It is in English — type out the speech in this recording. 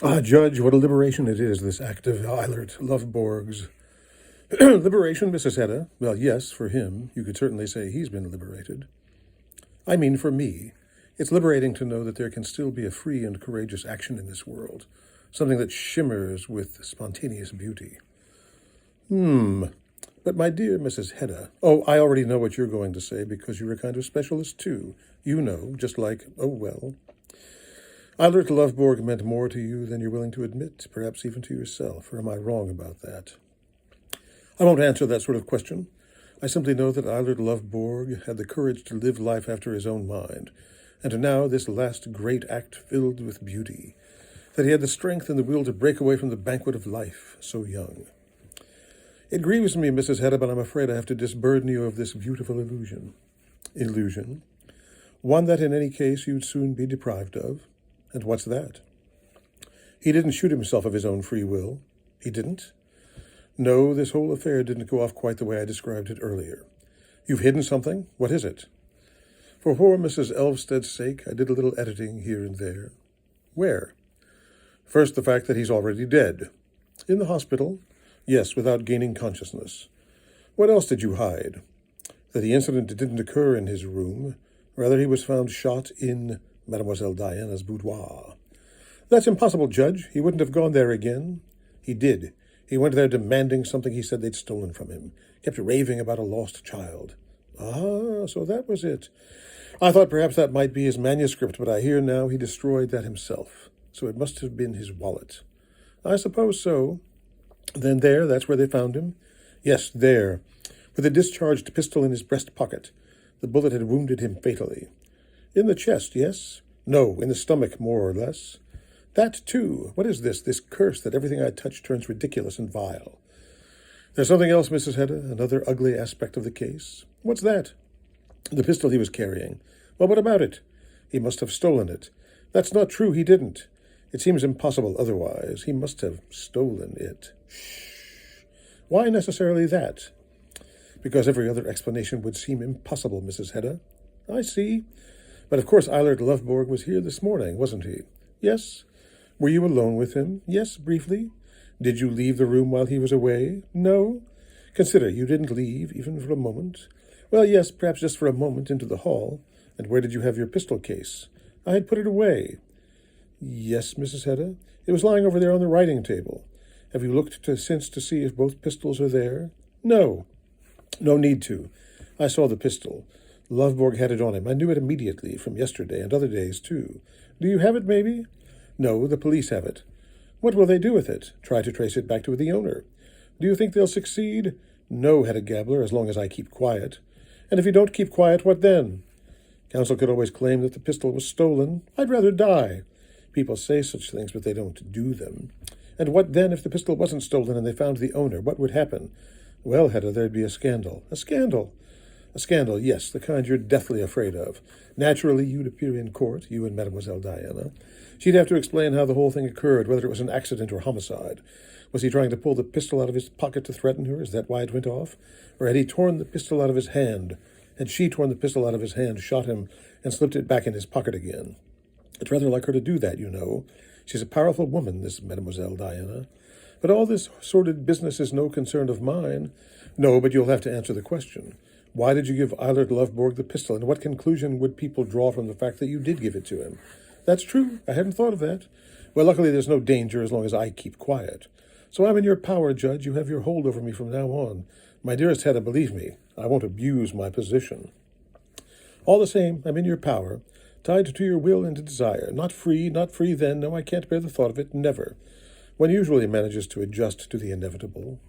Ah, Judge, what a liberation it is, this act of Eilert Lovborg's. Liberation, Mrs. Hedda? Well, yes, for him. You could certainly say he's been liberated. I mean, for me. It's liberating to know that there can still be a free and courageous action in this world, something that shimmers with spontaneous beauty. But my dear Mrs. Hedda, oh, I already know what you're going to say because you're a kind of specialist too. You know, just like, oh well. Eilert Lovborg meant more to you than you're willing to admit, perhaps even to yourself, or am I wrong about that? I won't answer that sort of question. I simply know that Eilert Lovborg had the courage to live life after his own mind, and to now this last great act filled with beauty, that he had the strength and the will to break away from the banquet of life so young. It grieves me, Mrs. Hedda, but I'm afraid I have to disburden you of this beautiful illusion. Illusion? One that in any case you'd soon be deprived of. And what's that? He didn't shoot himself of his own free will. He didn't? No, this whole affair didn't go off quite the way I described it earlier. You've hidden something? What is it? For poor Mrs. Elvsted's sake, I did a little editing here and there. Where? First, the fact that he's already dead. In the hospital? Yes, without gaining consciousness. What else did you hide? That the incident didn't occur in his room. Rather, he was found shot in Mademoiselle Diana's boudoir. That's impossible, Judge. He wouldn't have gone there again. He did. He went there demanding something he said they'd stolen from him. Kept raving about a lost child. Ah, so that was it. I thought perhaps that might be his manuscript, but I hear now he destroyed that himself. So it must have been his wallet. I suppose so. Then that's where they found him? Yes, there, with a discharged pistol in his breast pocket. The bullet had wounded him fatally. In the chest, yes? No, in the stomach, more or less. That, too. What is this curse that everything I touch turns ridiculous and vile? There's something else, Mrs. Hedda, another ugly aspect of the case. What's that? The pistol he was carrying. Well, what about it? He must have stolen it. That's not true, he didn't. It seems impossible otherwise. He must have stolen it. Shh. Why necessarily that? Because every other explanation would seem impossible, Mrs. Hedda. I see. But of course Eilert Lovborg was here this morning, wasn't he? Yes. Were you alone with him? Yes, briefly. Did you leave the room while he was away? No. Consider, you didn't leave, even for a moment. Well, yes, perhaps just for a moment into the hall. And where did you have your pistol case? I had put it away. Yes, Mrs. Hedda. It was lying over there on the writing table. Have you looked since to see if both pistols are there? No. No need to. I saw the pistol. Lovborg had it on him. I knew it immediately, from yesterday and other days, too. Do you have it, maybe? No, the police have it. What will they do with it? Try to trace it back to the owner. Do you think they'll succeed? No, Hedda Gabler, as long as I keep quiet. And if you don't keep quiet, what then? Counsel could always claim that the pistol was stolen. I'd rather die. People say such things, but they don't do them. And what then if the pistol wasn't stolen and they found the owner? What would happen? Well, Hedda, there'd be a scandal. A scandal? A scandal, yes, the kind you're deathly afraid of. Naturally, you'd appear in court, you and Mademoiselle Diana. She'd have to explain how the whole thing occurred, whether it was an accident or homicide. Was he trying to pull the pistol out of his pocket to threaten her? Is that why it went off? Or had he torn the pistol out of his hand? Had she torn the pistol out of his hand, shot him, and slipped it back in his pocket again? It's rather like her to do that, you know. She's a powerful woman, this Mademoiselle Diana. But all this sordid business is no concern of mine. No, but you'll have to answer the question. Why did you give Eilert Lovborg the pistol, and what conclusion would people draw from the fact that you did give it to him? That's true. I hadn't thought of that. Well, luckily there's no danger as long as I keep quiet. So I'm in your power, Judge. You have your hold over me from now on. My dearest Hedda, believe me, I won't abuse my position. All the same, I'm in your power, tied to your will and desire. Not free then. No, I can't bear the thought of it. Never. One usually manages to adjust to the inevitable.